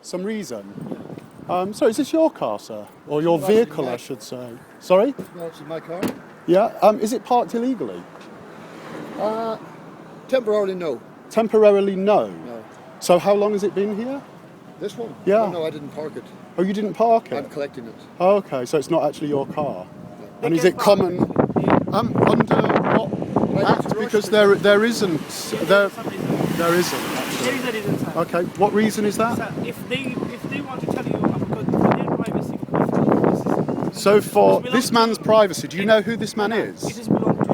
Some reason? So is this your car, sir? Or your vehicle, I should say? Sorry? No, it's my car. Yeah. Is it parked illegally? Temporarily, no. Temporarily, no. No. So how long has it been here? This one? Yeah. No, I didn't park it. Oh, you didn't park it? I'm collecting it. Oh, okay, so it's not actually your car. No. And is it common under what act? Because there isn't. There isn't actually. There is a reason, sir. Okay, what reason is that? Sir, if they want to tell you because for their privacy, because So for It this belongs man's to- privacy, do you know who this man it is? is belong to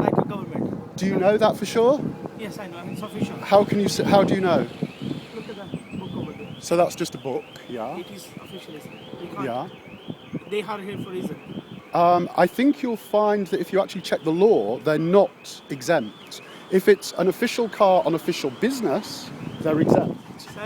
like a government. Do you know that for sure? Yes, I know. I mean, it's official. How can you? How do you know? Look at the book over there. So that's just a book, yeah. It is official. They can't. Yeah. They are here for a reason. I think you'll find that if you actually check the law, they're not exempt. If it's an official car on official business, they're exempt.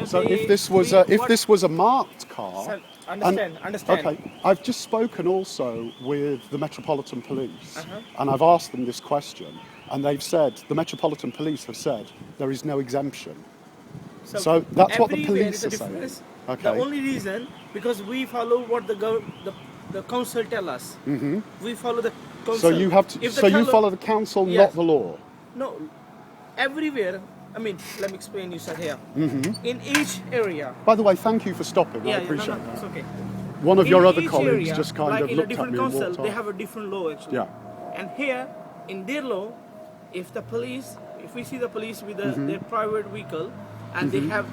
So if this was a marked car, Sir, and- understand. Okay, I've just spoken also with the Metropolitan Police, and I've asked them this question, and they've said the Metropolitan Police have said there is no exemption. So that's what the everywhere police is a are saying. difference. Okay. The only reason because we follow what the council tell us. Mm-hmm. We follow the council. So you have to. If the So you council- follow the council, Yes. not the law. No, everywhere. I mean, let me explain you, sir. Here, in each area. By the way, thank you for stopping. I Yeah, appreciate no, that. it's okay. One of In your other each colleagues area, just kind like of in a looked at different me and council, walked they off. have a different law actually. Yeah. And here, in their law, if we see the police with their private vehicle, and they have,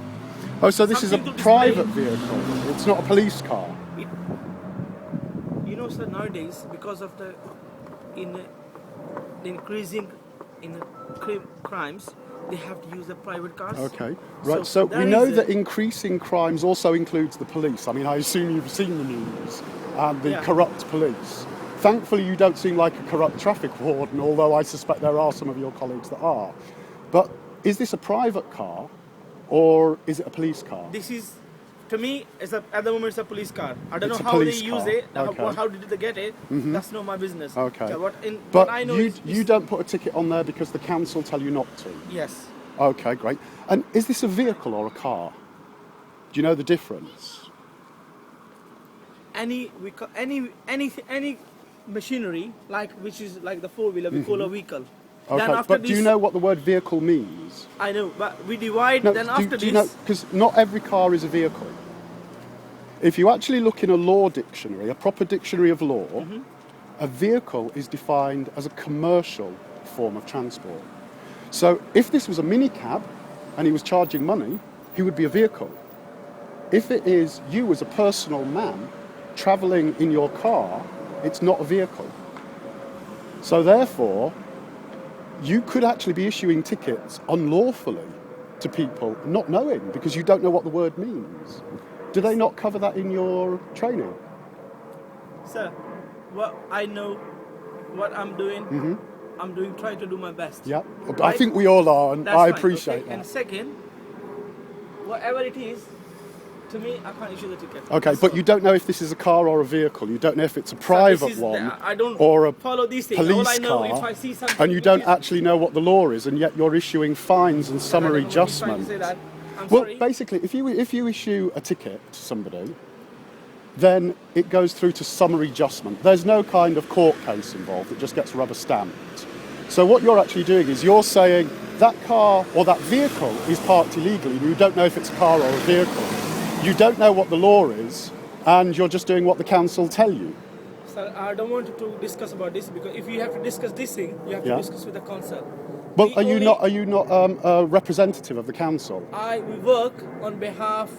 Oh, so this is a something to private display. vehicle. It's not a police car. it, you know, sir, nowadays because of the increasing in crimes, they have to use the private cars. Okay. Right. So we there know is that increasing crimes also includes the police. I mean, I assume you've seen the news and the Yeah. corrupt police. Thankfully, you don't seem like a corrupt traffic warden, although I suspect there are some of your colleagues that are. But is this a private car or is it a police car? This is, to me, at the moment it's a police car. I don't It's know a how they police use car. it. Okay. How did they get it? That's not my business. Okay. So what But I know you, is you don't put a ticket on there because the council tell you not to? yes. Okay, great. And is this a vehicle or a car? Do you know the difference? Any machinery like which is like the four-wheeler we call a vehicle. Okay, Then after but do you know what the word vehicle means? I know, but we divide. No, then after do you know, this, because not every car is a vehicle. If you actually look in a law dictionary, a proper dictionary of law, a vehicle is defined as a commercial form of transport. So if this was a minicab and he was charging money, he would be a vehicle. If it is you as a personal man travelling in your car, it's not a vehicle. So therefore, you could actually be issuing tickets unlawfully to people not knowing because you don't know what the word means. Do they not cover that in your training? sir, what I know, what I'm doing, I'm doing trying to do my best. Yeah, I Right? think we all are, and That's I fine, appreciate okay? that. And second, whatever it is, to me, I can't issue the ticket. Okay, That's but all. you don't know if this is a car or a vehicle. You don't know if it's a Sir, private this is one I don't or a follow these things. All police I know, car, if I see something, and you which don't is- actually know what the law is, and yet you're issuing fines and I don't summary know what he's trying to adjustments. say that. I'm Well, sorry. basically, if you issue a ticket to somebody, then it goes through to summary adjustment. There's no kind of court case involved. It just gets rubber stamped. So what you're actually doing is you're saying that car or that vehicle is parked illegally. You don't know if it's a car or a vehicle. You don't know what the law is, and you're just doing what the council tell you. Sir, I don't want to discuss about this because if you have to discuss this thing, you have Yeah. to discuss with the council. But We are you only- not a representative of the council? We work on behalf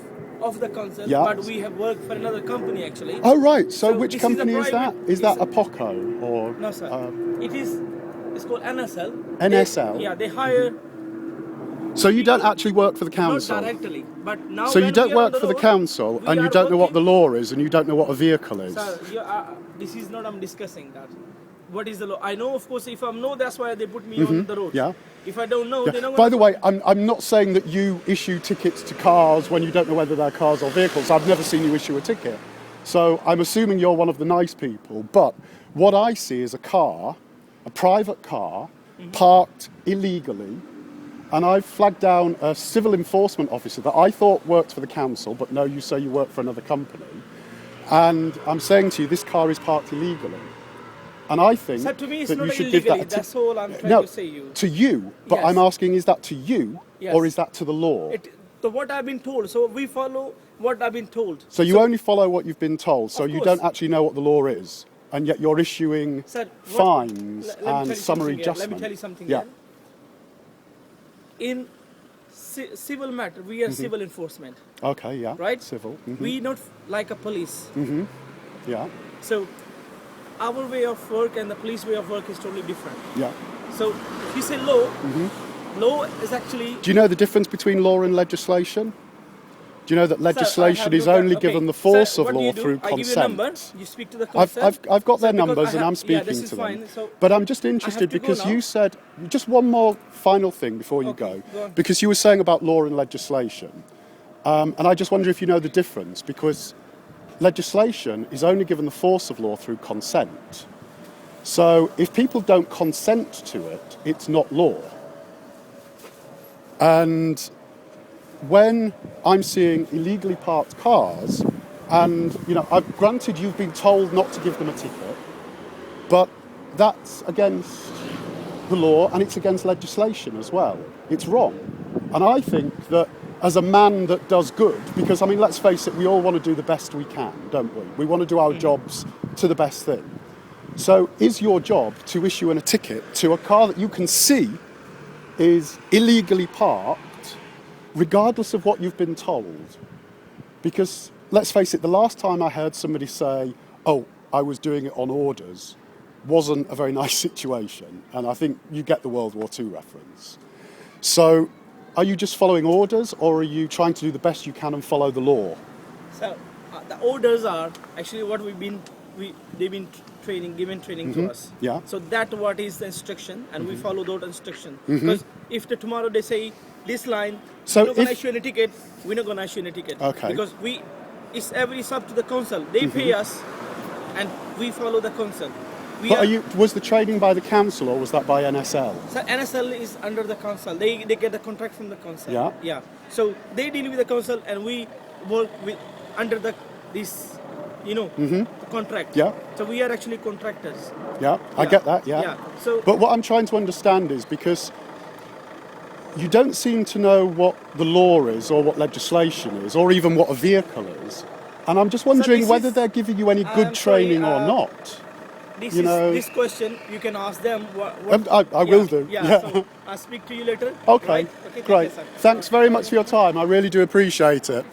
of the council, Yeah. but we have worked for another company actually. Oh right. So, So which this is a company is that? private- Is that it's a POCO or No, sir. It's called NSL. NSL? Yeah, they hire So you don't actually work for the not council. directly, but now. So you when don't we are on work for the road, council, we and you are don't know what the working- law is, and you don't know what a vehicle is. Sir, this is not I'm discussing that. What is the law? I know, of course, if I know, that's why they put me on the road. Yeah. If I don't know, Yeah. they're not By gonna the put way, me. I'm not saying that you issue tickets to cars when you don't know whether they're cars or vehicles. I've never seen you issue a ticket. So I'm assuming you're one of the nice people. But what I see is a car, a private car, parked illegally, and I've flagged down a civil enforcement officer that I thought worked for the council, but no, you say you work for another company. And I'm saying to you, this car is parked illegally. And I think So to me, it's that not you should give illegally. that That's all I'm trying no, to say you. to you, but Yes. I'm asking, is that to you, Yes. or is that to the law? So what I've been told. So we follow what I've been told. So you only follow what you've been told, so Of you course. don't actually know what the law is, and yet you're issuing Sir, fines let me tell you and summary something here. judgment. Let me tell you something Yeah. here. In civil matter, we are civil enforcement, Okay, yeah. right? Civil. We not like a police. Yeah, So our way of work and the police way of work is totally different. yeah. So if you say law, law is actually. Do you know the difference between law and legislation? Do you know that legislation is only given the force of law through I give you a consent? number. You speak to the consent. I've got their So because numbers I and have- I'm speaking yeah, this is to them. fine. So But I'm just interested to go because now. you said, just one more final thing before you Okay, go, go on. because you were saying about law and legislation. And I just wonder if you know the difference, because legislation is only given the force of law through consent. So if people don't consent to it, it's not law. And when I'm seeing illegally parked cars, and I've granted you've been told not to give them a ticket, but that's against the law and it's against legislation as well. It's wrong. And I think that as a man that does good, because let's face it, we all want to do the best we can, don't we? We want to do our jobs to the best thing. So is your job to issue a ticket to a car that you can see is illegally parked, regardless of what you've been told? Because let's face it, the last time I heard somebody say, oh, I was doing it on orders, wasn't a very nice situation. And I think you get the World War II reference. So are you just following orders, or are you trying to do the best you can and follow the law? So the orders are actually what they've been given training to us. Yeah. So that what is the instruction, and we follow that instruction. Because if tomorrow they say this line, So we're not gonna if- issue any ticket, we're not gonna issue any ticket. Okay. Because it's up to the council. They pay us, and we follow the council. Was the training by the council or was that by NSL? So NSL is under the council. They get the contract from the council. Yeah. Yeah. So they deal with the council, and we work with under this contract. Yeah. So we are actually contractors. Yeah, I Yeah. get that, yeah. Yeah, so- But what I'm trying to understand is, because you don't seem to know what the law is or what legislation is or even what a vehicle is. And I'm just wondering this whether is- they're giving you any good I'm sorry, training or not. This question you can ask them. What I will do, Yeah. yeah. So I'll speak to you later. Okay, Right? Okay. great. Thank you, sir. Thanks very much for your time. I really do appreciate it.